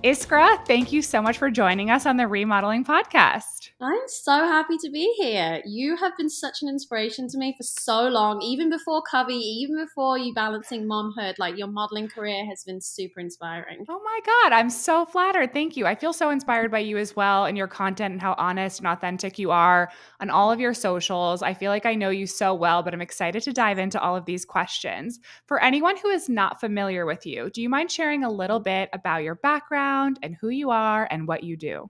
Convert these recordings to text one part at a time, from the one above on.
Iskra, thank you so much for joining us on the Remodeling podcast. I'm so happy to be here. You have been such an inspiration to me for so long, even before Covey, even before you balancing momhood. Like, your modeling career has been super inspiring. Oh my God, I'm so flattered. Thank you. I feel so inspired by you as well and your content and how honest and authentic you are on all of your socials. I feel like I know you so well, but I'm excited to dive into all of these questions. For anyone who is not familiar with you, do you mind sharing a little bit about your background and who you are and what you do?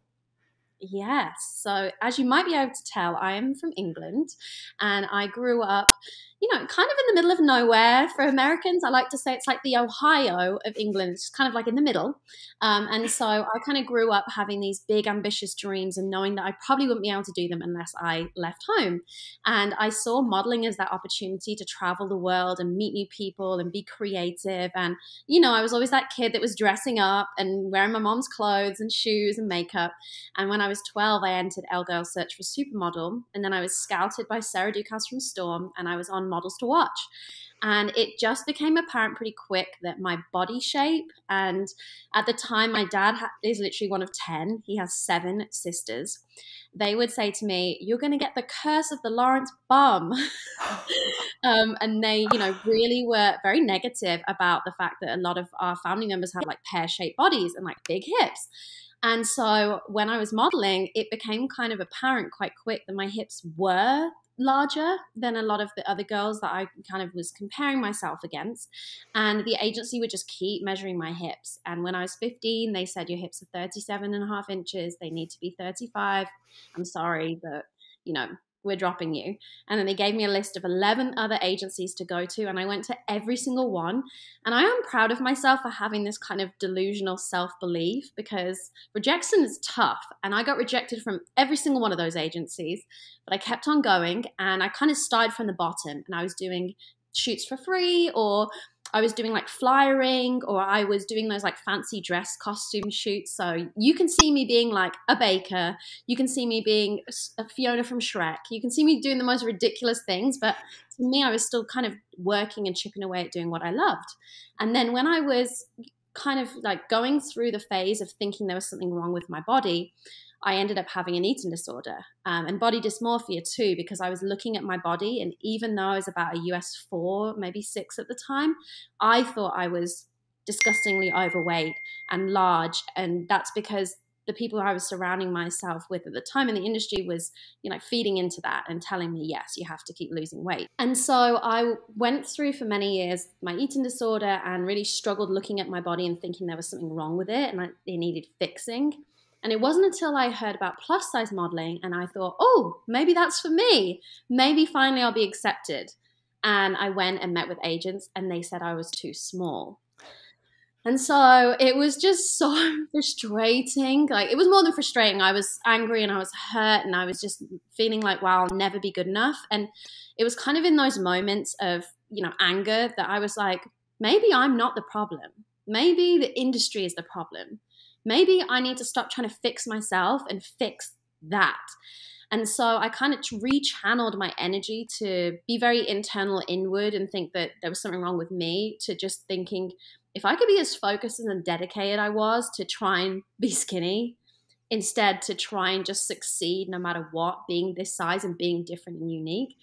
Yes. So, as you might be able to tell, I am from England and I grew up, kind of in the middle of nowhere. For Americans, I like to say it's like the Ohio of England. It's kind of like in the middle. And so I kind of grew up having these big, ambitious dreams and knowing that I probably wouldn't be able to do them unless I left home. And I saw modeling as that opportunity to travel the world and meet new people and be creative. And, I was always that kid that was dressing up and wearing my mom's clothes and shoes and makeup. And when I was 12, I entered L Girl Search for Supermodel. And then I was scouted by Sarah Ducasse from Storm and I was on Models to Watch. And it just became apparent pretty quick that my body shape, and at the time, my dad is literally one of 10. He has 7 sisters. They would say to me, "You're going to get the curse of the Lawrence bum." And they, really were very negative about the fact that a lot of our family members have like pear-shaped bodies and like big hips. And so when I was modeling, it became kind of apparent quite quick that my hips were larger than a lot of the other girls that I kind of was comparing myself against. And the agency would just keep measuring my hips. And when I was 15, they said, "Your hips are 37.5 inches. They need to be 35. I'm sorry, but, we're dropping you." And then they gave me a list of 11 other agencies to go to. And I went to every single one. And I am proud of myself for having this kind of delusional self-belief, because rejection is tough. And I got rejected from every single one of those agencies. But I kept on going, and I kind of started from the bottom, and I was doing shoots for free, or I was doing like flyering, or I was doing those like fancy dress costume shoots. So you can see me being like a baker. You can see me being a Fiona from Shrek. You can see me doing the most ridiculous things. But to me, I was still kind of working and chipping away at doing what I loved. And then when I was kind of like going through the phase of thinking there was something wrong with my body, I ended up having an eating disorder and body dysmorphia too, because I was looking at my body, and even though I was about a US 4, maybe 6 at the time, I thought I was disgustingly overweight and large. And that's because the people I was surrounding myself with at the time in the industry was, feeding into that and telling me, yes, you have to keep losing weight. And so I went through for many years my eating disorder and really struggled looking at my body and thinking there was something wrong with it and it needed fixing. And it wasn't until I heard about plus size modeling and I thought, oh, maybe that's for me. Maybe finally I'll be accepted. And I went and met with agents and they said I was too small. And so it was just so frustrating. Like, it was more than frustrating. I was angry and I was hurt and I was just feeling like, wow, I'll never be good enough. And it was kind of in those moments of, anger that I was like, maybe I'm not the problem. Maybe the industry is the problem. Maybe I need to stop trying to fix myself and fix that. And so I kind of rechanneled my energy to be very internal, inward, and think that there was something wrong with me, to just thinking, if I could be as focused and dedicated I was to try and be skinny, instead to try and just succeed no matter what, being this size and being different and unique,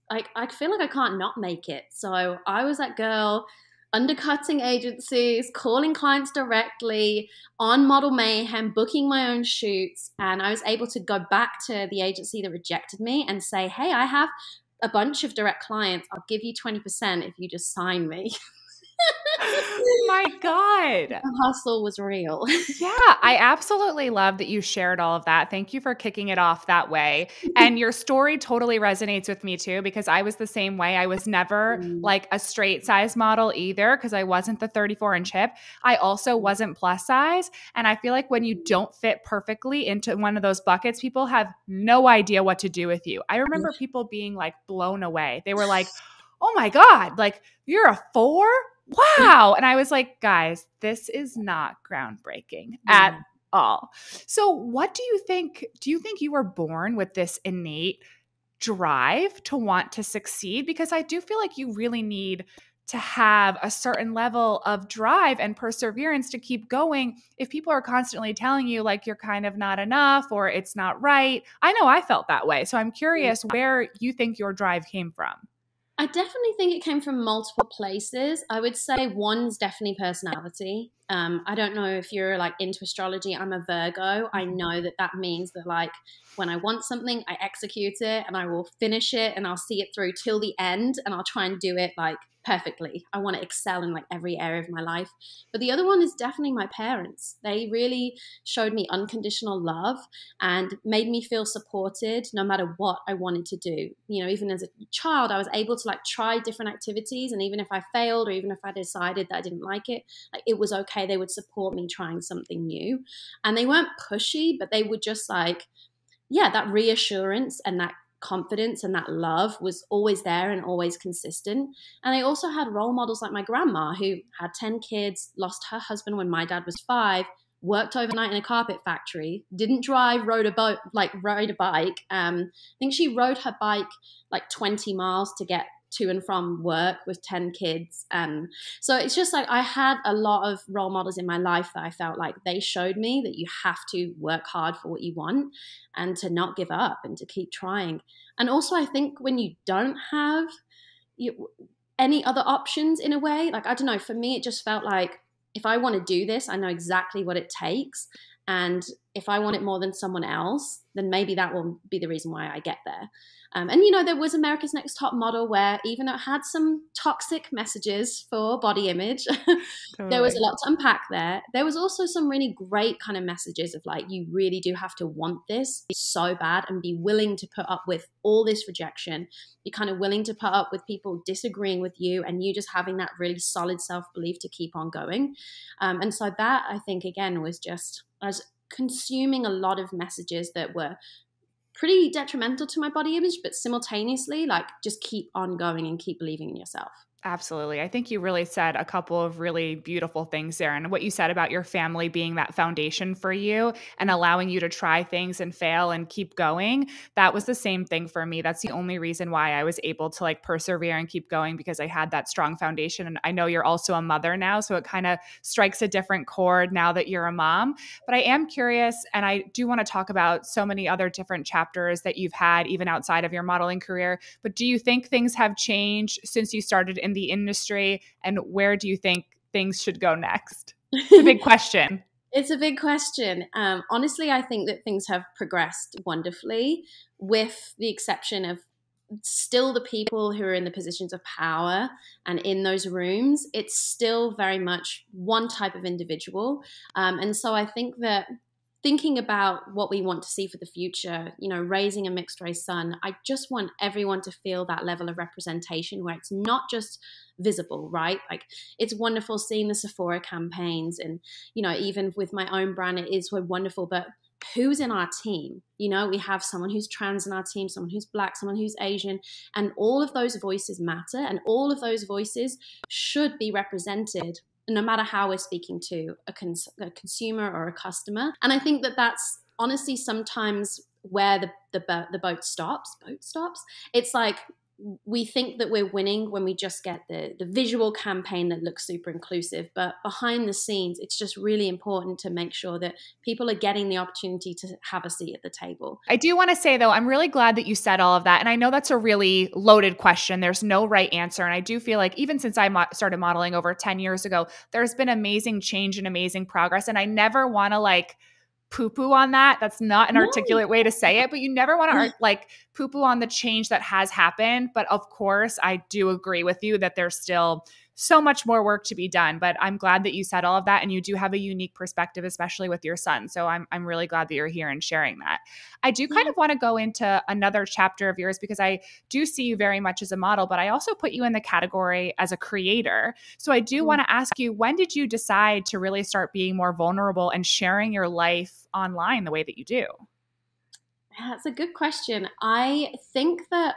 I feel like I can't not make it. So I was that girl undercutting agencies, calling clients directly, on Model Mayhem, booking my own shoots. And I was able to go back to the agency that rejected me and say, hey, I have a bunch of direct clients. I'll give you 20% if you just sign me. My God. The hustle was real. Yeah, I absolutely love that you shared all of that. Thank you for kicking it off that way. And your story totally resonates with me too, because I was the same way. I was never like a straight size model either, because I wasn't the 34-inch hip. I also wasn't plus size. And I feel like when you don't fit perfectly into one of those buckets, people have no idea what to do with you. I remember people being like blown away. They were like, oh my God, like you're a 4? Wow. And I was like, guys, this is not groundbreaking at all. So what do you think? Do you think you were born with this innate drive to want to succeed? Because I do feel like you really need to have a certain level of drive and perseverance to keep going if people are constantly telling you like you're kind of not enough or it's not right. I know I felt that way. So I'm curious where you think your drive came from. I definitely think it came from multiple places. I would say one's definitely personality. I don't know if you're like into astrology. I'm a Virgo. I know that that means that like when I want something, I execute it and I will finish it and I'll see it through till the end and I'll try and do it like perfectly. I want to excel in like every area of my life. But the other one is definitely my parents. They really showed me unconditional love and made me feel supported no matter what I wanted to do. You know, even as a child, I was able to like try different activities, and even if I failed or even if I decided that I didn't like it, like it was okay. They would support me trying something new. And they weren't pushy, but they would just like, yeah, that reassurance and that confidence and that love was always there and always consistent. And I also had role models like my grandma, who had 10 kids, lost her husband when my dad was 5, worked overnight in a carpet factory, didn't drive, rode a bike. I think she rode her bike like 20 miles to get to and from work with 10 kids. So it's just like I had a lot of role models in my life that I felt like they showed me that you have to work hard for what you want and to not give up and to keep trying. And also I think when you don't have any other options in a way, like I don't know, for me it just felt like if I want to do this, I know exactly what it takes. And if I want it more than someone else, then maybe that will be the reason why I get there. And, you know, there was America's Next Top Model where even though it had some toxic messages for body image, there was a lot to unpack there. There was also some really great kind of messages of like, you really do have to want this so bad and be willing to put up with all this rejection. You're kind of willing to put up with people disagreeing with you and you just having that really solid self-belief to keep on going. And so that, I think, again, was just, I was consuming a lot of messages that were pretty detrimental to my body image, but simultaneously, like, just keep on going and keep believing in yourself. Absolutely. I think you really said a couple of really beautiful things there. And what you said about your family being that foundation for you and allowing you to try things and fail and keep going, that was the same thing for me. That's the only reason why I was able to like persevere and keep going, because I had that strong foundation. And I know you're also a mother now, so it kind of strikes a different chord now that you're a mom. But I am curious, and I do want to talk about so many other different chapters that you've had even outside of your modeling career. But do you think things have changed since you started in the industry, and where do you think things should go next? It's a big question. It's a big question. Honestly, I think that things have progressed wonderfully, with the exception of still the people who are in the positions of power and in those rooms. It's still very much one type of individual. And so I think that thinking about what we want to see for the future, you know, raising a mixed race son, I just want everyone to feel that level of representation where it's not just visible, right? Like, it's wonderful seeing the Sephora campaigns, and, you know, even with my own brand, it is so wonderful, but who's in our team? You know, we have someone who's trans in our team, someone who's Black, someone who's Asian, and all of those voices matter, and all of those voices should be represented no matter how we're speaking to a consumer or a customer. And I think that that's honestly sometimes where the boat stops. It's like we think that we're winning when we just get the visual campaign that looks super inclusive, but behind the scenes, it's just really important to make sure that people are getting the opportunity to have a seat at the table. I do want to say, though, I'm really glad that you said all of that. And I know that's a really loaded question. There's no right answer. And I do feel like even since I started modeling over 10 years ago, there's been amazing change and amazing progress. And I never want to like poo-poo on that. That's not an articulate way to say it, but you never want to like poo-poo on the change that has happened. But of course, I do agree with you that there's still so much more work to be done. But I'm glad that you said all of that, and you do have a unique perspective, especially with your son. So I'm really glad that you're here and sharing that. I do kind of want to go into another chapter of yours, because I do see you very much as a model, but I also put you in the category as a creator. So I do want to ask you, when did you decide to really start being more vulnerable and sharing your life online the way that you do? That's a good question. I think that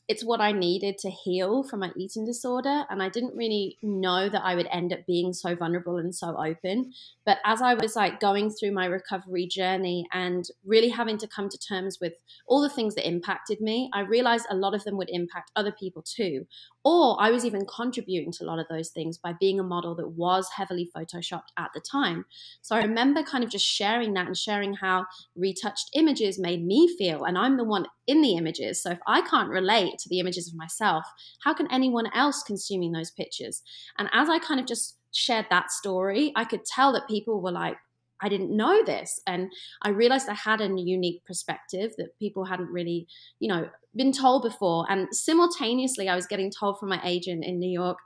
it's what I needed to heal from my eating disorder. And I didn't really know that I would end up being so vulnerable and so open. But as I was like going through my recovery journey and really having to come to terms with all the things that impacted me, I realized a lot of them would impact other people too. Or I was even contributing to a lot of those things by being a model that was heavily photoshopped at the time. So I remember kind of just sharing that and sharing how retouched images made me feel. And I'm the one in the images. So if I can't relate to the images of myself, how can anyone else consuming those pictures? And as I kind of just shared that story, I could tell that people were like, I didn't know this. And I realized I had a unique perspective that people hadn't really, been told before. And simultaneously, I was getting told from my agent in New York,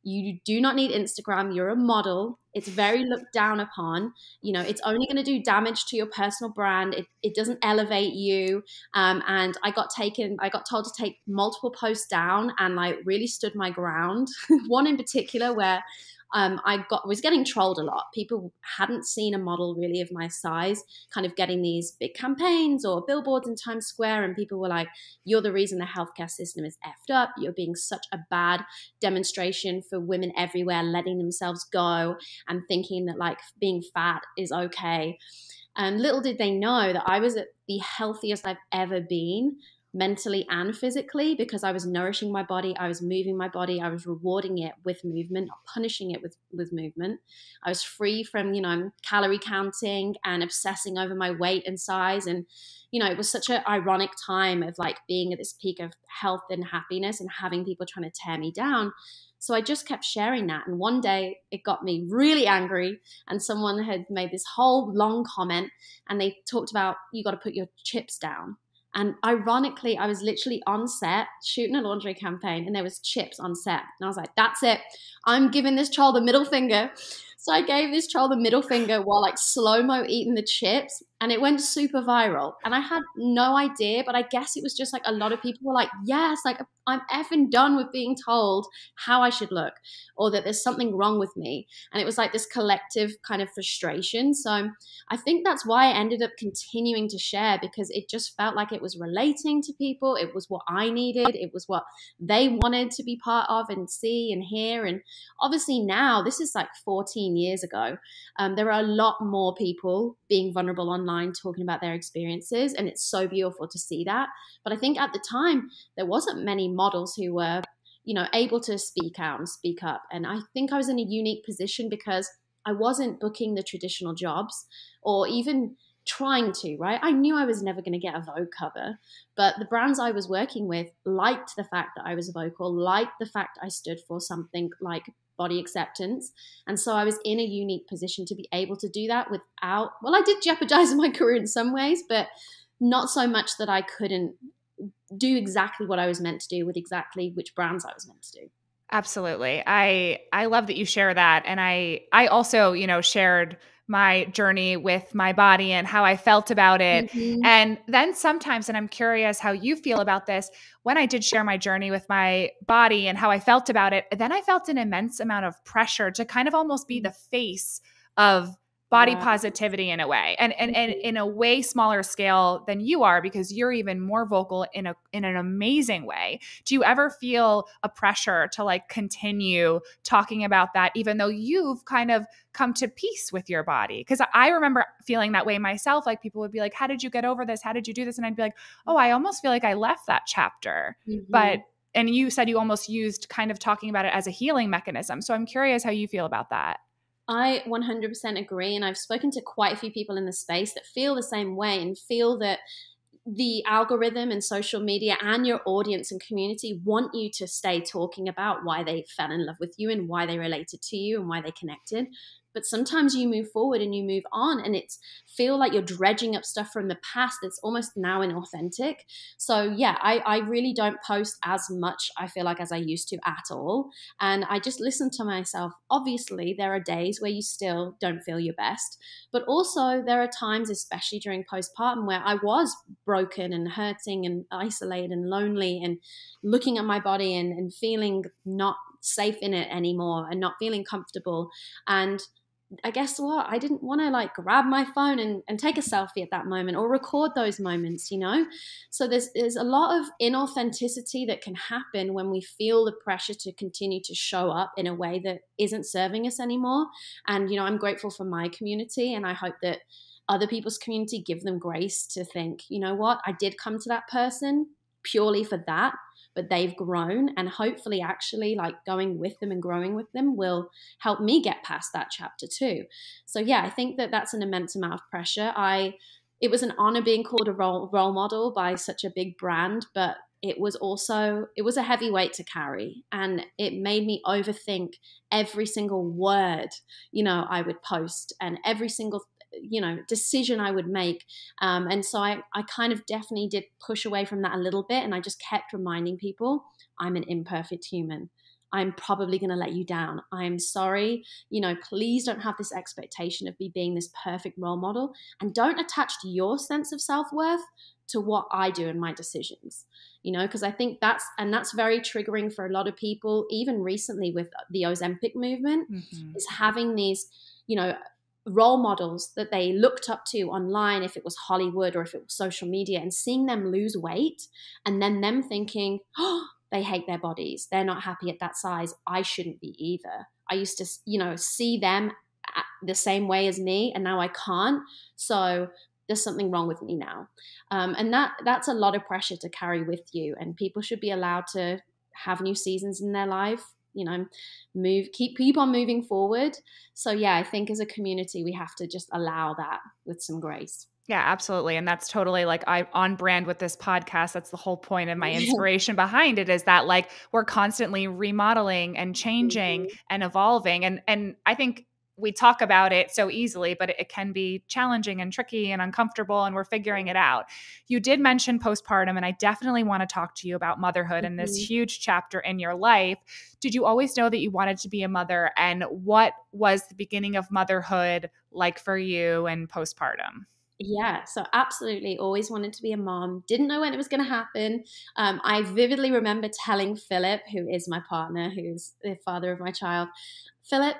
you do not need Instagram. You're a model. It's very looked down upon. It's only going to do damage to your personal brand. It doesn't elevate you. And I got told to take multiple posts down, and I really stood my ground. One in particular where was getting trolled a lot. People hadn't seen a model really of my size kind of getting these big campaigns or billboards in Times Square, and people were like, you're the reason the healthcare system is effed up. You're being such a bad demonstration for women everywhere letting themselves go and thinking that like being fat is okay. And little did they know that I was at the healthiest I've ever been, mentally and physically, because I was nourishing my body, I was moving my body, I was rewarding it with movement, not punishing it with movement. I was free from, calorie counting and obsessing over my weight and size. And, it was such an ironic time of like being at this peak of health and happiness and having people trying to tear me down. So I just kept sharing that. And one day it got me really angry, and someone had made this whole long comment, and they talked about, you got to put your chips down. And ironically, I was literally on set shooting a laundry campaign, and there was chips on set. And I was like, that's it. I'm giving this troll the middle finger. So I gave this troll the middle finger while like slow-mo eating the chips, and it went super viral. And I had no idea, but I guess it was just like a lot of people were like, yes, like I'm effing done with being told how I should look or that there's something wrong with me. And it was like this collective kind of frustration. So I think that's why I ended up continuing to share, because it just felt like it was relating to people. It was what I needed. It was what they wanted to be part of and see and hear. And obviously now, this is like 14 years ago, there are a lot more people being vulnerable online, talking about their experiences. And it's so beautiful to see that. But I think at the time, there wasn't many models who were, able to speak out and speak up. And I think I was in a unique position because I wasn't booking the traditional jobs or even trying to, right? I knew I was never going to get a Vogue cover, but the brands I was working with liked the fact that I was vocal, liked the fact I stood for something like body acceptance. And so I was in a unique position to be able to do that without, well, I did jeopardize my career in some ways, but not so much that I couldn't do exactly what I was meant to do with exactly which brands I was meant to do. Absolutely. I love that you share that. And I also, shared my journey with my body and how I felt about it. Mm-hmm. And then sometimes, and I'm curious how you feel about this, when I did share my journey with my body and how I felt about it, then I felt an immense amount of pressure to kind of almost be the face of body positivity in a way, and in a way smaller scale than you are, because you're even more vocal in an amazing way. Do you ever feel a pressure to like continue talking about that, even though you've kind of come to peace with your body? Because I remember feeling that way myself. Like people would be like, how did you get over this? How did you do this? And I'd be like, oh, I almost feel like I left that chapter. Mm-hmm. And you said you almost used kind of talking about it as a healing mechanism. So I'm curious how you feel about that. I 100% agree. And I've spoken to quite a few people in the space that feel the same way and feel that the algorithm and social media and your audience and community want you to stay talking about why they fell in love with you and why they related to you and why they connected. But sometimes you move forward and you move on, and it's feel like you're dredging up stuff from the past that's almost now inauthentic. So yeah, I really don't post as much, I feel like, as I used to at all. And I just listen to myself. Obviously, there are days where you still don't feel your best, but also there are times, especially during postpartum, where I was broken and hurting and isolated and lonely and looking at my body and feeling not safe in it anymore and not feeling comfortable. And I guess what? I didn't want to like grab my phone and take a selfie at that moment or record those moments, So there's a lot of inauthenticity that can happen when we feel the pressure to continue to show up in a way that isn't serving us anymore. And, I'm grateful for my community, and I hope that other people's community give them grace to think, you know what? I did come to that person purely for that, but they've grown, and hopefully actually like going with them and growing with them will help me get past that chapter too. So yeah, I think that that's an immense amount of pressure. It was an honor being called a role model by such a big brand, but it was a heavy weight to carry, and it made me overthink every single word, I would post, and every single, decision I would make. And so I kind of definitely did push away from that a little bit. And I just kept reminding people, I'm an imperfect human. I'm probably going to let you down. I'm sorry. Please don't have this expectation of me being this perfect role model, and don't attach your sense of self-worth to what I do in my decisions, because I think that's very triggering for a lot of people, even recently with the Ozempic movement, is having these, role models that they looked up to online, if it was Hollywood or if it was social media, and seeing them lose weight and then them thinking, oh, they hate their bodies, they're not happy at that size, I shouldn't be either. I used to, see them the same way as me, and now I can't. So there's something wrong with me now. And that's a lot of pressure to carry with you. And people should be allowed to have new seasons in their life, keep on moving forward. So yeah, I think as a community, we have to just allow that with some grace. Yeah, absolutely. And that's totally like on brand with this podcast. That's the whole point of my inspiration behind it, is that like we're constantly remodeling and changing and evolving. And I think we talk about it so easily, but it can be challenging and tricky and uncomfortable, and we're figuring it out. You did mention postpartum, and I definitely want to talk to you about motherhood and this huge chapter in your life. Did you always know that you wanted to be a mother? And what was the beginning of motherhood like for you and postpartum? Yeah, so absolutely always wanted to be a mom. Didn't know when it was going to happen. I vividly remember telling Philip, who is my partner, who's the father of my child, Philip,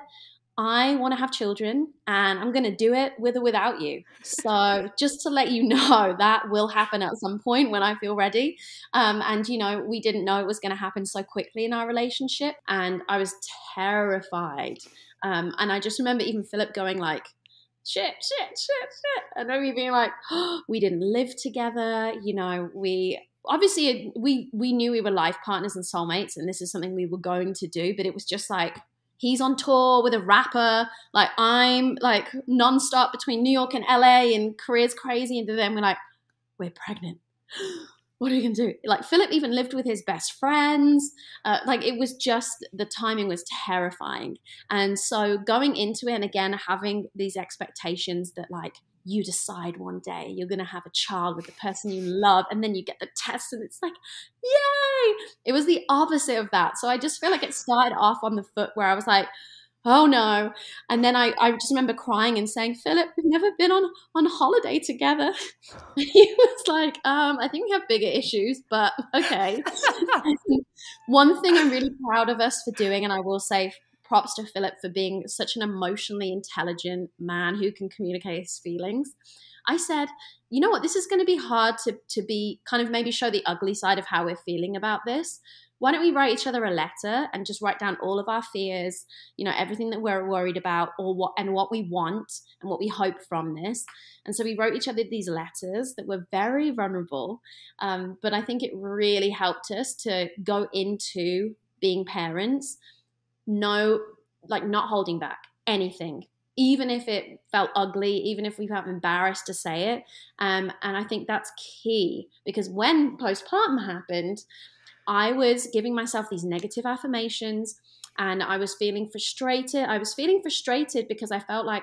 I want to have children, and I'm going to do it with or without you. So just to let you know, that will happen at some point when I feel ready. And, we didn't know it was going to happen so quickly in our relationship, and I was terrified. And I just remember even Philip going like, shit. And then me being like, oh, we didn't live together. We knew we were life partners and soulmates, and this is something we were going to do, but it was just like, he's on tour with a rapper. Like, I'm like nonstop between New York and LA, and career's crazy. And then we're like, we're pregnant. What are we going to do? Like, Philip even lived with his best friends. It was just, the timing was terrifying. And so going into it, and again, having these expectations that like, you decide one day you're going to have a child with the person you love, and then you get the test and it's like, yay! It was the opposite of that. So I just feel like it started off on the foot where I was like, oh no. And then I just remember crying and saying, Philip, we've never been on holiday together. He was like, I think we have bigger issues, but okay. One thing I'm really proud of us for doing, and I will say props to Philip for being such an emotionally intelligent man who can communicate his feelings. I said, you know what, this is going to be hard to be kind of maybe show the ugly side of how we're feeling about this. Why don't we write each other a letter and just write down all of our fears, everything that we're worried about, or what we want and what we hope from this. And so we wrote each other these letters that were very vulnerable. But I think it really helped us to go into being parents, not holding back anything, even if it felt ugly, even if we felt embarrassed to say it. And I think that's key, because when postpartum happened, I was giving myself these negative affirmations, and I was feeling frustrated. I was feeling frustrated because I felt like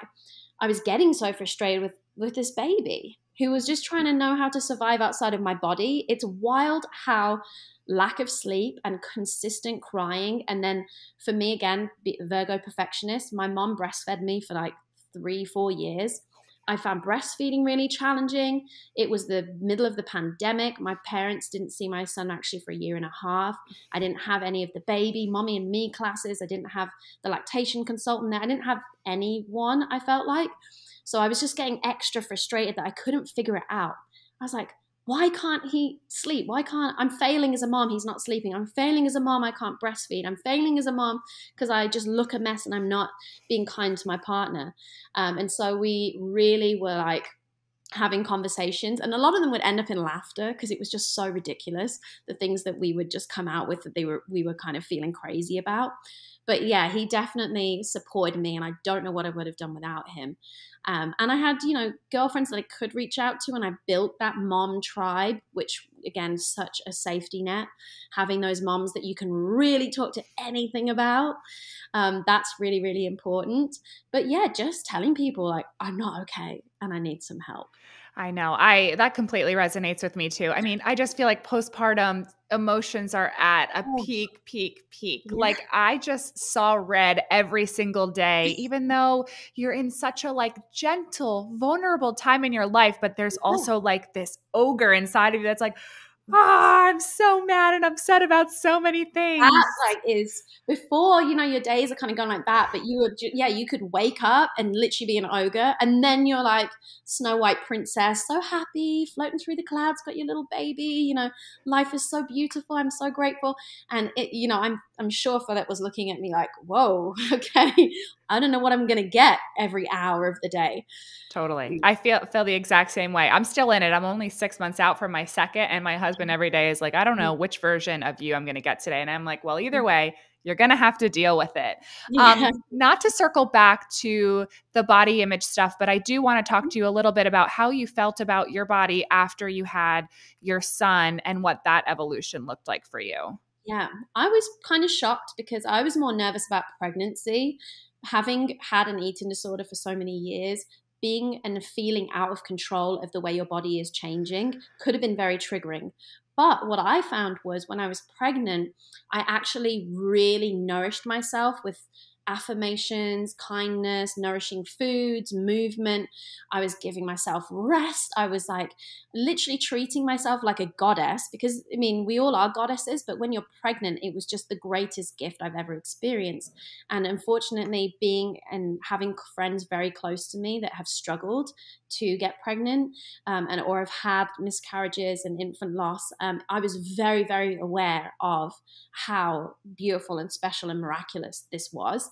I was getting so frustrated with this baby who was just trying to know how to survive outside of my body. It's wild how lack of sleep and consistent crying. And then for me, again, Virgo perfectionist, my mom breastfed me for like 3-4 years. I found breastfeeding really challenging. It was the middle of the pandemic. My parents didn't see my son actually for 1.5 years. I didn't have any of the baby mommy and me classes. I didn't have the lactation consultant there. I didn't have anyone, I felt like. So I was just getting extra frustrated that I couldn't figure it out. I was like, why can't he sleep? I'm failing as a mom, he's not sleeping. I'm failing as a mom, I can't breastfeed. I'm failing as a mom because I just look a mess and I'm not being kind to my partner. And so we really were like having conversations, and a lot of them would end up in laughter because it was just so ridiculous, the things that we would just come out with that we were kind of feeling crazy about. But yeah, he definitely supported me, and I don't know what I would have done without him. And I had, girlfriends that I could reach out to, and I built that mom tribe, which again, such a safety net. Having those moms that you can really talk to anything about, that's really, really important. But yeah, just telling people like, I'm not okay and I need some help. I know. That completely resonates with me too. I mean, I just feel like postpartum emotions are at a Oh, peak, peak, peak. yeah. Like I just saw red every single day, even though you're in such a like gentle, vulnerable time in your life, but there's also like this ogre inside of you that's like, I'm so mad and upset about so many That things. like is before, your days are kind of going like that, but you would you could wake up and literally be an ogre, and then you're like Snow White princess, so happy, floating through the clouds, got your little baby, life is so beautiful, I'm so grateful. And I'm sure Philip was looking at me like, whoa, okay, I don't know what I'm gonna get every hour of the day. Totally. I feel the exact same way. I'm still in it. I'm only 6 months out from my second, and my husband every day is like, I don't know which version of you I'm going to get today. And I'm like, well, either way, you're going to have to deal with it. Yeah. Not to circle back to the body image stuff, but I do want to talk to you a little bit about how you felt about your body after you had your son and what that evolution looked like for you. Yeah, I was kind of shocked because I was more nervous about pregnancy. Having had an eating disorder for so many years, being and feeling out of control of the way your body is changing could have been very triggering. But what I found was when I was pregnant, I actually really nourished myself with affirmations, kindness, nourishing foods, movement. I was giving myself rest. I was like literally treating myself like a goddess because, I mean, we all are goddesses, but when you're pregnant, it was just the greatest gift I've ever experienced. And unfortunately, being and having friends very close to me that have struggled to get pregnant and or have had miscarriages and infant loss, I was very, very aware of how beautiful and special and miraculous this was.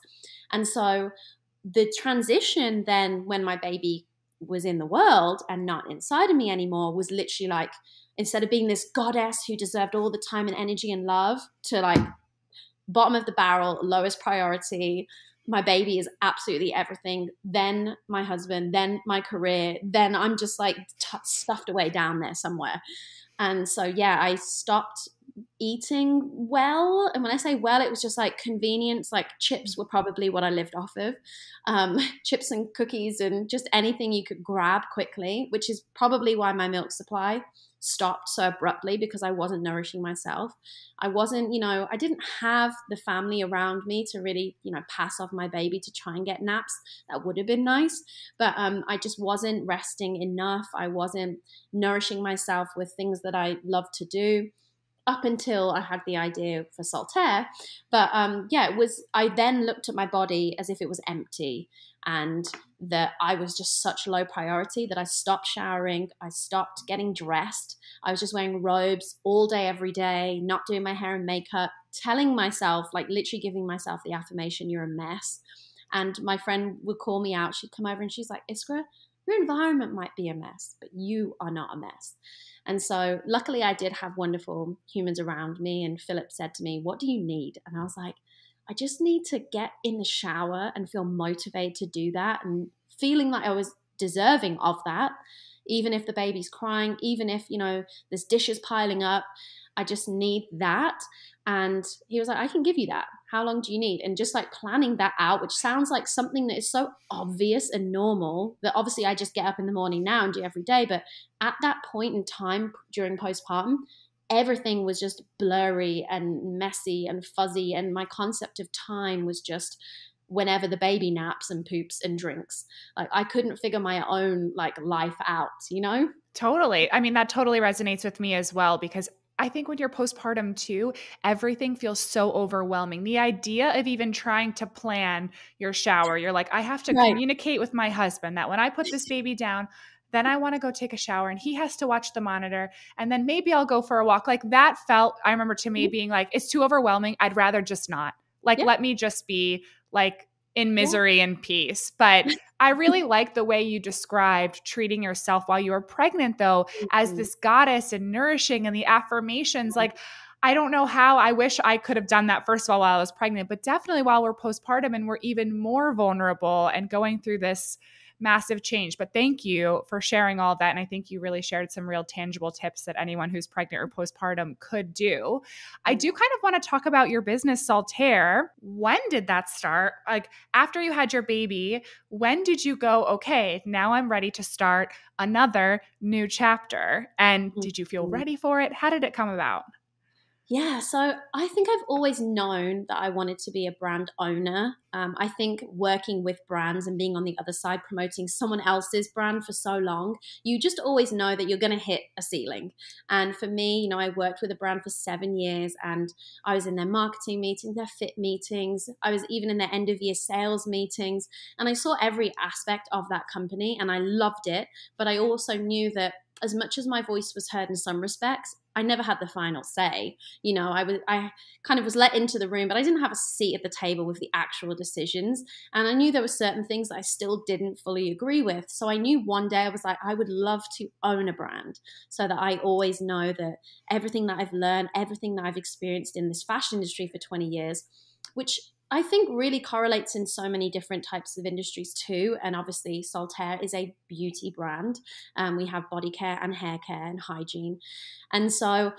And so the transition then when my baby was in the world and not inside of me anymore was literally like, instead of being this goddess who deserved all the time and energy and love, to like bottom of the barrel, lowest priority. My baby is absolutely everything. Then my husband, then my career, then I'm just like stuffed away down there somewhere. And so, yeah, I stopped eating well. And when I say well, it was just like convenience, like chips were probably what I lived off of. Chips and cookies and just anything you could grab quickly, which is probably why my milk supply stopped so abruptly, because I wasn't nourishing myself. I wasn't, I didn't have the family around me to really, pass off my baby to try and get naps. That would have been nice. But I just wasn't resting enough. I wasn't nourishing myself with things that I love to do up until I had the idea for Saltair. But I then looked at my body as if it was empty, and that I was just such low priority that I stopped showering. I stopped getting dressed. I was just wearing robes all day, every day, not doing my hair and makeup, telling myself, like literally giving myself the affirmation, you're a mess. And my friend would call me out. She'd come over and she's like, Iskra, your environment might be a mess, but you are not a mess. And so luckily I did have wonderful humans around me. And Philip said to me, what do you need? And I was like, I just need to get in the shower and feel motivated to do that, and feeling like I was deserving of that, even if the baby's crying, even if, there's dishes piling up. I just need that. And he was like, I can give you that. How long do you need? And just like planning that out, which sounds like something that is so obvious and normal that obviously I just get up in the morning now and do every day. But at that point in time during postpartum, everything was just blurry and messy and fuzzy. And my concept of time was just whenever the baby naps and poops and drinks. Like I couldn't figure my own like life out, Totally. I mean, that totally resonates with me as well, because I think when you're postpartum too, everything feels so overwhelming. The idea of even trying to plan your shower, you're like, I have to Right. communicate with my husband that when I put this baby down, then I want to go take a shower and he has to watch the monitor, and then maybe I'll go for a walk. Like that felt, I remember to me being like, it's too overwhelming. I'd rather just not. Like, Yeah. let me just be like in misery and peace. But I really like the way you described treating yourself while you were pregnant, though, as this goddess and nourishing, and the affirmations. Like, I don't know how. I wish I could have done that first of all while I was pregnant, but definitely while we're postpartum and we're even more vulnerable and going through this massive change. But thank you for sharing all of that. And I think you really shared some real tangible tips that anyone who's pregnant or postpartum could do. I do kind of want to talk about your business, Saltair. When did that start? Like, after you had your baby, when did you go, okay, now I'm ready to start another new chapter? And did you feel ready for it? How did it come about? Yeah, so I think I've always known that I wanted to be a brand owner. I think working with brands and being on the other side, promoting someone else's brand for so long, you just always know that you're going to hit a ceiling. And for me, you know, I worked with a brand for 7 years, and I was in their marketing meetings, their fit meetings. I was even in their end of year sales meetings, and I saw every aspect of that company and I loved it. But I also knew that as much as my voice was heard in some respects, I never had the final say. You know, I kind of was let into the room, but I didn't have a seat at the table with the actual decisions. And I knew there were certain things that I still didn't fully agree with. So I knew one day I was like, I would love to own a brand so that I always know that everything that I've learned, everything that I've experienced in this fashion industry for 20 years, which I think really correlates in so many different types of industries too. And obviously Saltair is a beauty brand. We have body care and hair care and hygiene. And so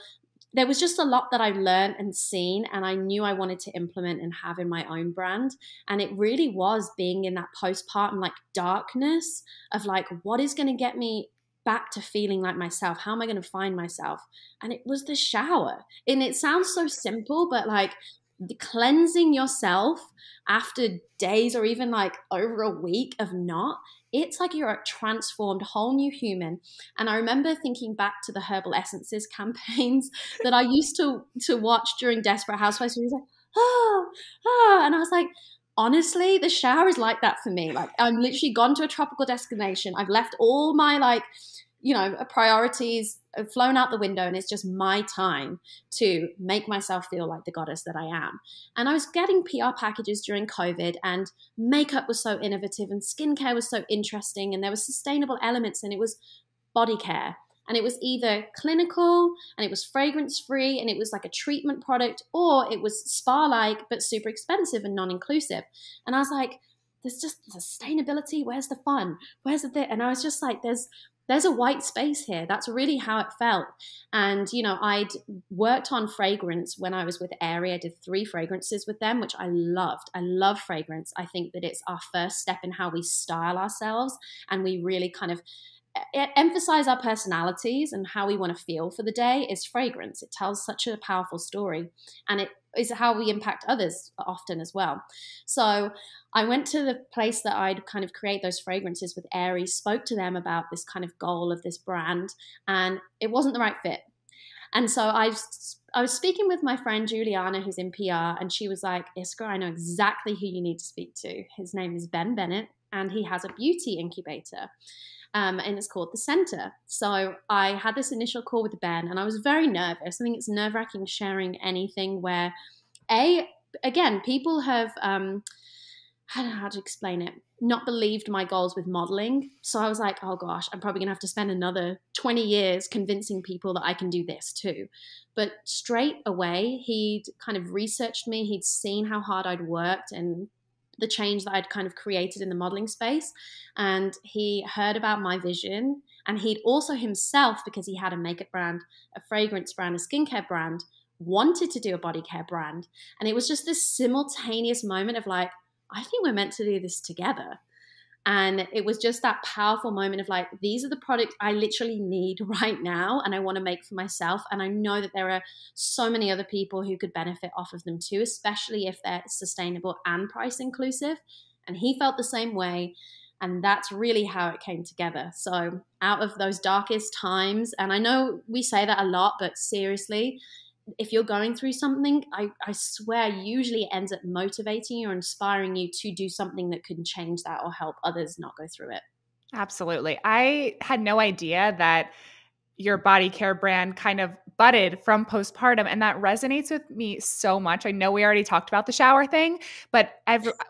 there was just a lot that I learned and seen, and I knew I wanted to implement and have in my own brand. And it really was being in that postpartum like darkness of like, what is going to get me back to feeling like myself? How am I going to find myself? And it was the shower. And it sounds so simple, but like cleansing yourself after days or even like over a week of not, it's like you're a transformed whole new human. And I remember thinking back to the herbal essences campaigns that I used to watch during Desperate Housewives. It was like, and I was like, honestly, the shower is like that for me. Like, I'm literally gone to a tropical destination. I've left all my like, you know, priorities have flown out the window, and it's just my time to make myself feel like the goddess that I am. And I was getting PR packages during COVID, and makeup was so innovative and skincare was so interesting, and there were sustainable elements, and it was body care. And it was either clinical and it was fragrance free and it was like a treatment product, or it was spa-like but super expensive and non-inclusive. And I was like, there's just sustainability. Where's the fun? Where's the bit? And I was just like, there's a white space here. That's really how it felt. And, you know, I'd worked on fragrance when I was with Aerie. I did 3 fragrances with them, which I loved. I love fragrance. I think that it's our first step in how we style ourselves, and we really kind of emphasize our personalities and how we want to feel for the day is fragrance. It tells such a powerful story, and it is how we impact others often as well. So I went to the place that I'd kind of create those fragrances with Aerie, spoke to them about this kind of goal of this brand, and it wasn't the right fit. And so I was speaking with my friend Juliana, who's in PR, and she was like, Iskra, I know exactly who you need to speak to. His name is Ben Bennett, and he has a beauty incubator. And it's called The Center. So I had this initial call with Ben, and I was very nervous. I think it's nerve-wracking sharing anything where, again, people have, I don't know how to explain it, not believed my goals with modeling. So I was like, oh gosh, I'm probably going to have to spend another 20 years convincing people that I can do this too. But straight away, he'd kind of researched me. He'd seen how hard I'd worked and the change that I'd kind of created in the modeling space. And he heard about my vision. And he'd also himself, because he had a makeup brand, a fragrance brand, a skincare brand, wanted to do a body care brand. And it was just this simultaneous moment of like, I think we're meant to do this together. And it was just that powerful moment of like, these are the products I literally need right now and I want to make for myself. And I know that there are so many other people who could benefit off of them too, especially if they're sustainable and price inclusive. And he felt the same way. And that's really how it came together. So out of those darkest times, and I know we say that a lot, but seriously, if you're going through something, I swear usually it ends up motivating you or inspiring you to do something that can change that or help others not go through it. Absolutely. I had no idea that your body care brand kind of budded from postpartum. And that resonates with me so much. I know we already talked about the shower thing, but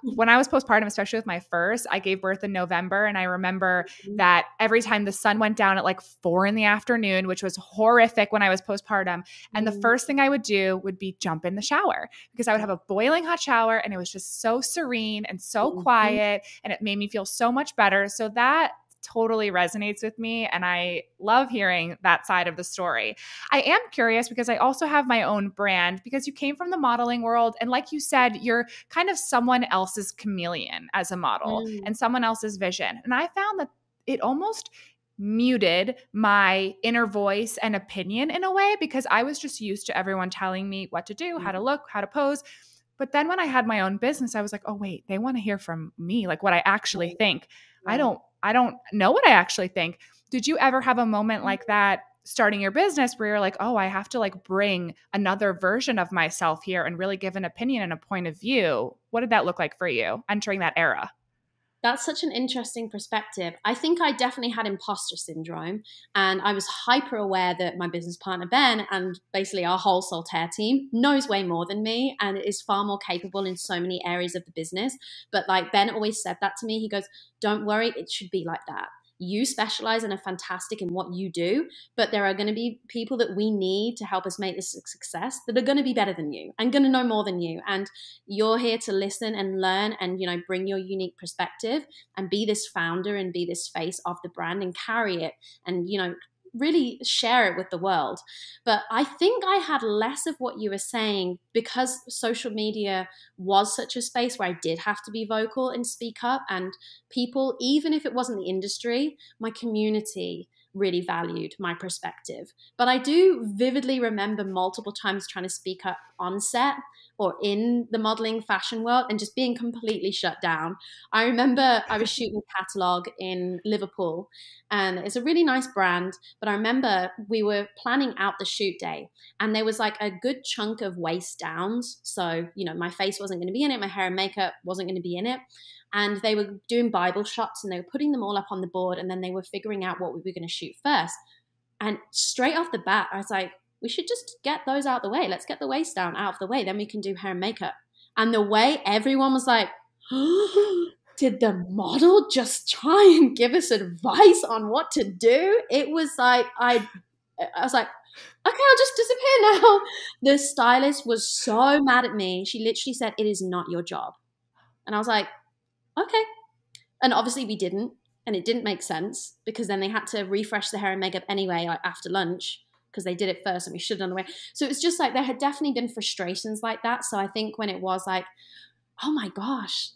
when I was postpartum, especially with my first, I gave birth in November. And I remember that every time the sun went down at like 4 p.m, which was horrific when I was postpartum. And the first thing I would do would be jump in the shower, because I would have a boiling hot shower and it was just so serene and so quiet. And it made me feel so much better. So that totally resonates with me. And I love hearing that side of the story. I am curious because I also have my own brand, because you came from the modeling world. And like you said, you're kind of someone else's chameleon as a model and someone else's vision. And I found that it almost muted my inner voice and opinion in a way, because I was just used to everyone telling me what to do, how to look, how to pose. But then when I had my own business, I was like, oh, wait, they want to hear from me, like what I actually think. I don't know what I actually think. Did you ever have a moment like that starting your business where you're like, oh, I have to like bring another version of myself here and really give an opinion and a point of view? What did that look like for you entering that era? That's such an interesting perspective. I think I definitely had imposter syndrome, and I was hyper aware that my business partner, Ben, and basically our whole Saltair team knows way more than me and is far more capable in so many areas of the business. But like Ben always said that to me. He goes, don't worry, it should be like that. You specialize and are fantastic in what you do, but there are going to be people that we need to help us make this a success that are going to be better than you and going to know more than you. And you're here to listen and learn and, bring your unique perspective and be this founder and be this face of the brand and carry it and, really share it with the world. But I think I had less of what you were saying because social media was such a space where I did have to be vocal and speak up, and people, even if it wasn't the industry, my community really valued my perspective. But I do vividly remember multiple times trying to speak up on set or in the modeling fashion world and just being completely shut down. I remember I was shooting a catalog in Liverpool, and it's a really nice brand, but I remember we were planning out the shoot day and there was like a good chunk of waist downs. So, my face wasn't going to be in it. My hair and makeup wasn't going to be in it. And they were doing Bible shots and they were putting them all up on the board, and then they were figuring out what we were going to shoot first. And straight off the bat, I was like, we should just get those out of the way. Let's get the waist down out of the way. Then we can do hair and makeup. And the way everyone was like, did the model just try and give us advice on what to do? It was like, I was like, okay, I'll just disappear now. The stylist was so mad at me. She literally said, it is not your job. And I was like, okay. And obviously we didn't. And it didn't make sense because then they had to refresh the hair and makeup anyway, like after lunch, because they did it first and we should have done the way. So it was just like there had definitely been frustrations like that. So I think when it was like, oh my gosh,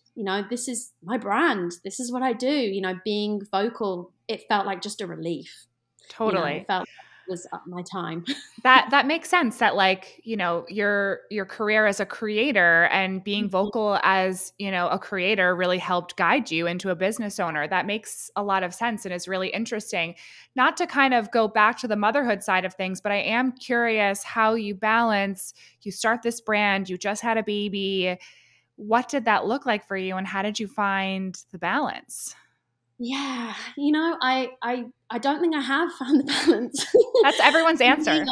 this is my brand. This is what I do. Being vocal, it felt like just a relief. Totally. It felt like it was up my time. That makes sense, that like, your career as a creator and being vocal as, a creator really helped guide you into a business owner. That makes a lot of sense and is really interesting. Not to kind of go back to the motherhood side of things, but I am curious how you balance, you start this brand, you just had a baby. What did that look like for you and how did you find the balance? Yeah, I don't think I have found the balance. That's everyone's answer.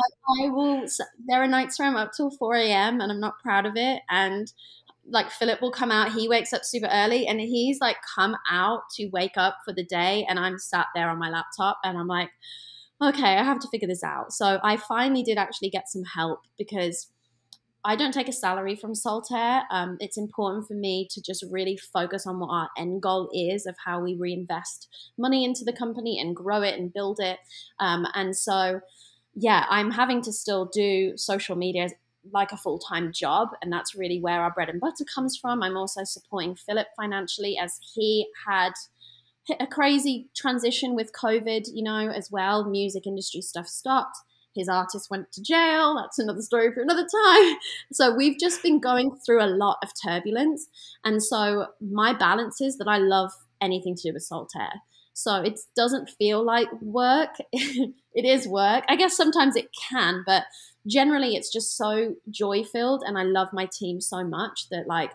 There are nights where I'm up till 4 a.m. and I'm not proud of it. And like Philip will come out, he wakes up super early and he's like come out to wake up for the day. And I'm sat there on my laptop and I'm like, okay, I have to figure this out. So I finally did actually get some help because I don't take a salary from Saltair. It's important for me to just really focus on what our end goal is of how we reinvest money into the company and grow it and build it. And so, yeah, I'm having to still do social media like a full-time job. And that's really where our bread and butter comes from. I'm also supporting Philip financially as he had hit a crazy transition with COVID, as well. Music industry stuff stopped. His artist went to jail. That's another story for another time. So we've just been going through a lot of turbulence. And so my balance is that I love anything to do with Saltair. So it doesn't feel like work. It is work. I guess sometimes it can, but generally it's just so joy-filled. And I love my team so much that like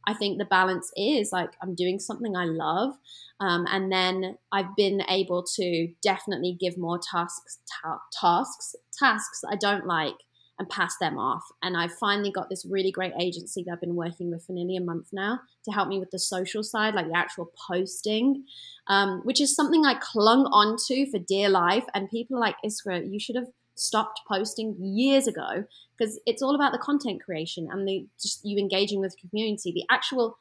I think the balance is like I'm doing something I love, and then I've been able to definitely give more tasks that I don't like and pass them off. And I've finally got this really great agency that I've been working with for nearly a month now to help me with the social side, like the actual posting, which is something I clung onto for dear life. And people are like, Iskra, you should have stopped posting years ago, because it's all about the content creation and just you engaging with the community. The actual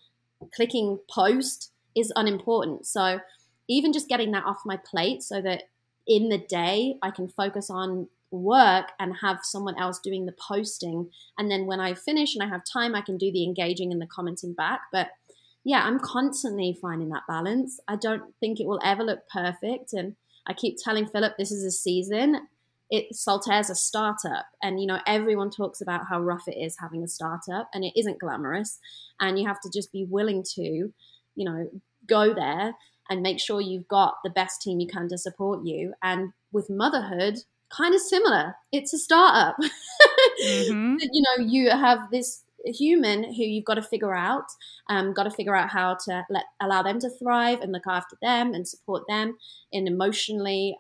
clicking post is unimportant. So even just getting that off my plate so that in the day I can focus on work and have someone else doing the posting, and then when I finish and I have time I can do the engaging and the commenting back. But yeah, I'm constantly finding that balance. I don't think it will ever look perfect, and I keep telling Philip this is a season. Saltair's a startup, and everyone talks about how rough it is having a startup, and it isn't glamorous, and you have to just be willing to go there and make sure you've got the best team you can to support you. And with motherhood, kind of similar. It's a startup. Mm-hmm. You have this human who you've got to figure out how to allow them to thrive and look after them and support them in emotionally,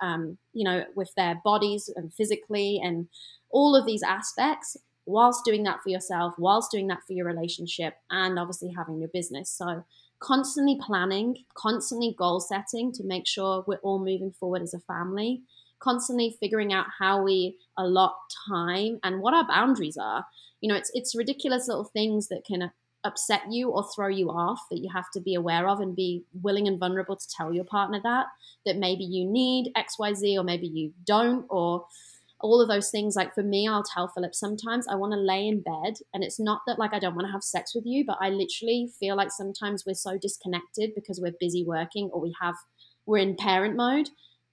with their bodies and physically and all of these aspects, whilst doing that for yourself, whilst doing that for your relationship, and obviously having your business. So constantly planning, constantly goal setting to make sure we're all moving forward as a family, constantly figuring out how we allot time and what our boundaries are. It's ridiculous little things that can upset you or throw you off that you have to be aware of and be willing and vulnerable to tell your partner that maybe you need XYZ or maybe you don't, or all of those things. Like for me, I'll tell Philip sometimes I want to lay in bed, and it's not that like I don't want to have sex with you, but I literally feel like sometimes we're so disconnected because we're busy working or we're in parent mode.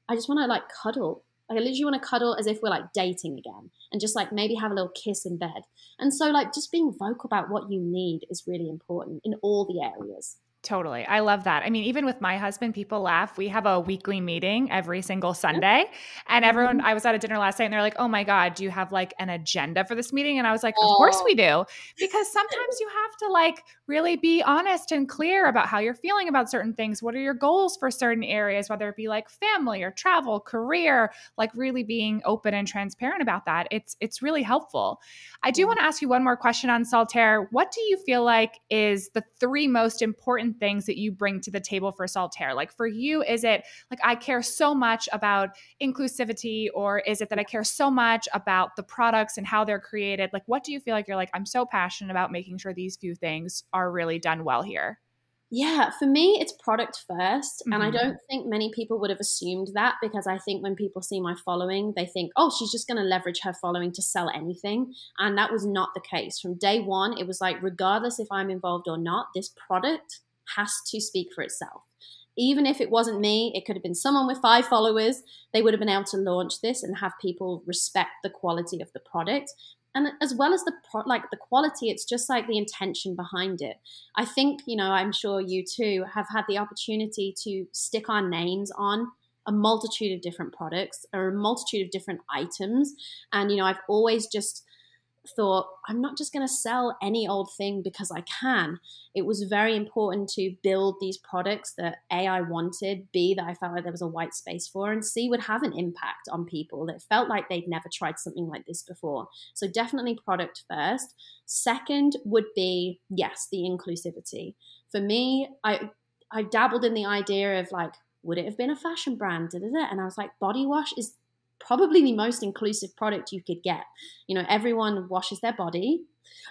I just want to like cuddle. I literally want to cuddle as if we're like dating again, and just like maybe have a little kiss in bed. And so like just being vocal about what you need is really important in all the areas. Totally. I love that. I mean, even with my husband, people laugh. We have a weekly meeting every single Sunday. And everyone, I was at a dinner last night and they're like, oh my God, do you have like an agenda for this meeting? And I was like, of course we do. Because sometimes you have to like really be honest and clear about how you're feeling about certain things. What are your goals for certain areas, whether it be like family or travel, career, like really being open and transparent about that. It's really helpful. I do want to ask you one more question on Saltair. What do you feel like is the 3 most important things that you bring to the table for Saltair? Like for you, is it like I care so much about inclusivity, or is it that I care so much about the products and how they're created? Like what do you feel like you're like, I'm so passionate about making sure these few things are really done well here? Yeah, for me, it's product first. And I don't think many people would have assumed that, because I think when people see my following, they think, oh, she's just going to leverage her following to sell anything. And that was not the case. From day one, it was like, regardless if I'm involved or not, this product has to speak for itself. Even if it wasn't me, it could have been someone with 5 followers. They would have been able to launch this and have people respect the quality of the product. And as well as the quality, it's just like the intention behind it. I think, I'm sure you too have had the opportunity to stick our names on a multitude of different products or a multitude of different items. And, I've always just thought, I'm not just going to sell any old thing because I can. It was very important to build these products that A, I wanted, B, that I felt like there was a white space for, and C, would have an impact on people that felt like they'd never tried something like this before. So definitely product first. Second would be, yes, the inclusivity. For me, I dabbled in the idea of like, would it have been a fashion brand? And I was like, body wash is probably the most inclusive product you could get. Everyone washes their body,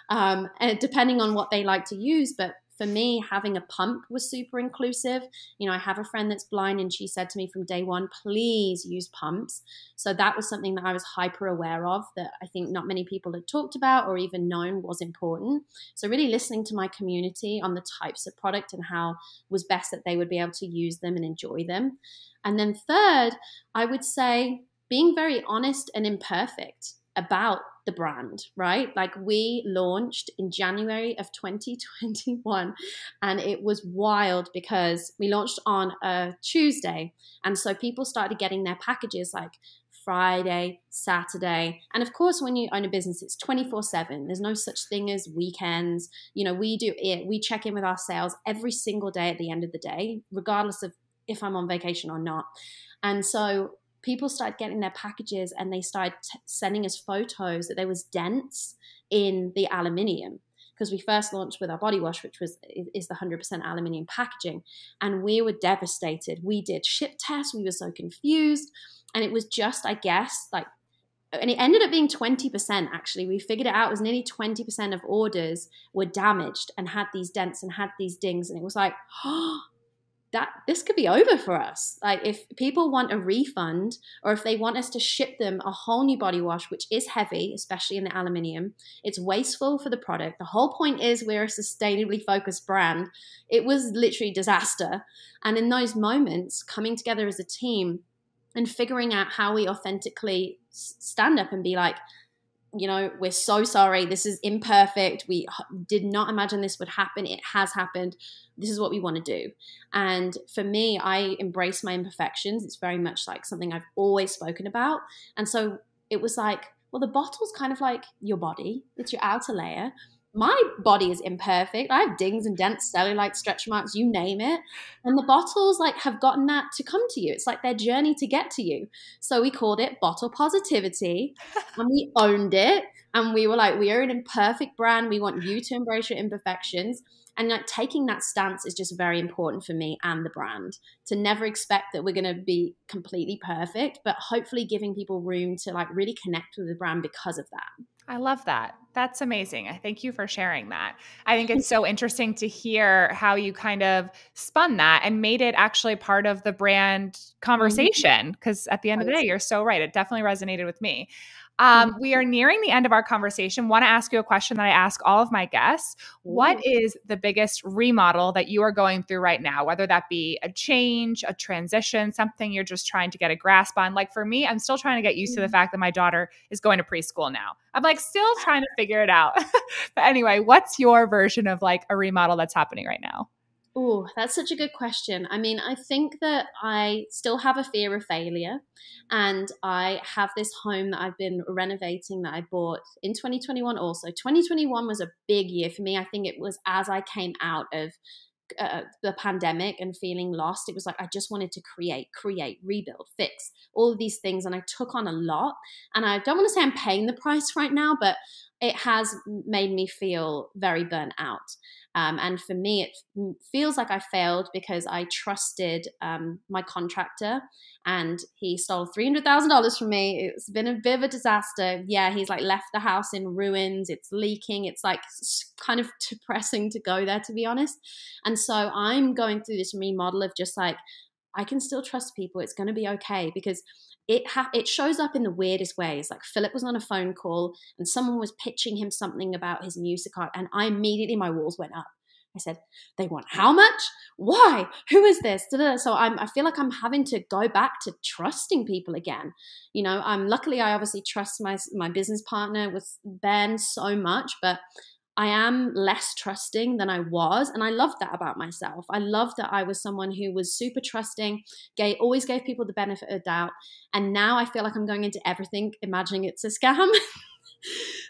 and depending on what they like to use. But for me, having a pump was super inclusive. I have a friend that's blind, and she said to me from day one, please use pumps. So that was something that I was hyper aware of, that I think not many people had talked about or even known was important. So really listening to my community on the types of product and how was best that they would be able to use them and enjoy them. And then third, I would say being very honest and imperfect about the brand, right? Like we launched in January of 2021, and it was wild because we launched on a Tuesday. And so people started getting their packages like Friday, Saturday. And of course, when you own a business, it's 24/7. There's no such thing as weekends. You know, we check in with our sales every single day at the end of the day, regardless of if I'm on vacation or not. And so people started getting their packages and they started sending us photos that there was dents in the aluminium, because we first launched with our body wash, which is the 100% aluminium packaging. And we were devastated. We did ship tests. We were so confused. And it was just, I guess, like, and it ended up being 20% actually. We figured it out. It was nearly 20% of orders were damaged and had these dents and had these dings. And it was like, oh, that this could be over for us. Like, if people want a refund, or if they want us to ship them a whole new body wash, which is heavy, especially in the aluminium, it's wasteful for the product. The whole point is we're a sustainably focused brand. It was literally disaster. And in those moments, coming together as a team and figuring out how we authentically stand up and be like, you know, we're so sorry. This is imperfect. We did not imagine this would happen. It has happened. This is what we want to do. And for me, I embrace my imperfections. It's very much like something I've always spoken about. And so it was like, well, the bottle's kind of like your body. It's your outer layer. My body is imperfect. I have dings and dents, cellulite, stretch marks, you name it. And the bottles like have gotten that to come to you. It's like their journey to get to you. So we called it Bottle Positivity, and we owned it. And we were like, we are an imperfect brand. We want you to embrace your imperfections. And like taking that stance is just very important for me and the brand, to never expect that we're going to be completely perfect, but hopefully giving people room to like really connect with the brand because of that. I love that. That's amazing. I thank you for sharing that. I think it's so interesting to hear how you kind of spun that and made it actually part of the brand conversation. Because at the end of the day, you're so right. It definitely resonated with me. We are nearing the end of our conversation. Want to ask you a question that I ask all of my guests. What is the biggest remodel that you are going through right now? Whether that be a change, a transition, something you're just trying to get a grasp on. Like for me, I'm still trying to get used to the fact that my daughter is going to preschool now. I'm like still trying to figure it out. But anyway, what's your version of like a remodel that's happening right now? Oh, that's such a good question. I mean, I think that I still have a fear of failure, and I have this home that I've been renovating that I bought in 2021 also. 2021 was a big year for me. I think it was as I came out of the pandemic and feeling lost. It was like I just wanted to create, rebuild, fix, all of these things. And I took on a lot. And I don't want to say I'm paying the price right now, but it has made me feel very burnt out. And for me, it feels like I failed because I trusted my contractor, and he stole $300,000 from me. It's been a bit of a disaster. Yeah, he's like left the house in ruins. It's leaking. It's like kind of depressing to go there, to be honest. And so I'm going through this remodel of just like, I can still trust people. It's going to be okay, because it shows up in the weirdest ways. Like Philip was on a phone call and someone was pitching him something about his music art, and I immediately, my walls went up. I said, they want how much? Why? Who is this? So I feel like I'm having to go back to trusting people again. You know, luckily I obviously trust my business partner with Ben so much, but I am less trusting than I was. And I love that about myself. I love that I was someone who was super trusting, always gave people the benefit of the doubt. And now I feel like I'm going into everything imagining it's a scam.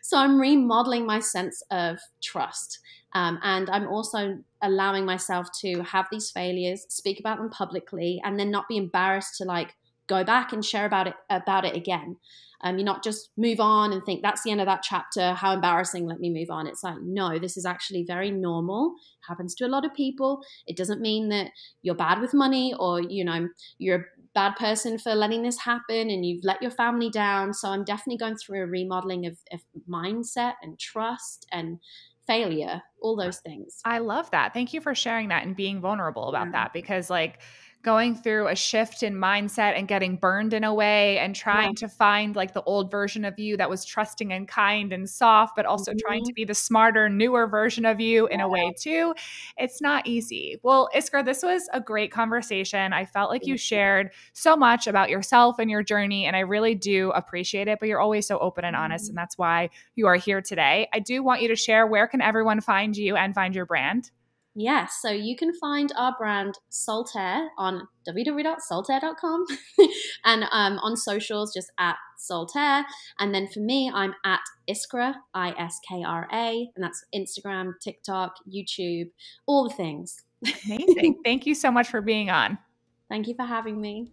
So I'm remodeling my sense of trust. And I'm also allowing myself to have these failures, speak about them publicly, and then not be embarrassed to like go back and share about it again. You're not just move on and think that's the end of that chapter. How embarrassing, let me move on. It's like, no, this is actually very normal. It happens to a lot of people. It doesn't mean that you're bad with money, or, you know, you're a bad person for letting this happen and you've let your family down. So I'm definitely going through a remodeling of mindset and trust and failure, all those things. I love that. Thank you for sharing that and being vulnerable about that, because like going through a shift in mindset and getting burned in a way and trying to find like the old version of you that was trusting and kind and soft, but also trying to be the smarter, newer version of you in a way too. It's not easy. Well, Iskra, this was a great conversation. I felt like you shared so much about yourself and your journey, and I really do appreciate it, but you're always so open and honest, and that's why you are here today. I do want you to share, where can everyone find you and find your brand? Yes, so you can find our brand Saltair on www.saltair.com and on socials just at Saltair. And then for me, I'm at Iskra, Iskra, and that's Instagram, TikTok, YouTube, all the things. Amazing. Thank you so much for being on. Thank you for having me.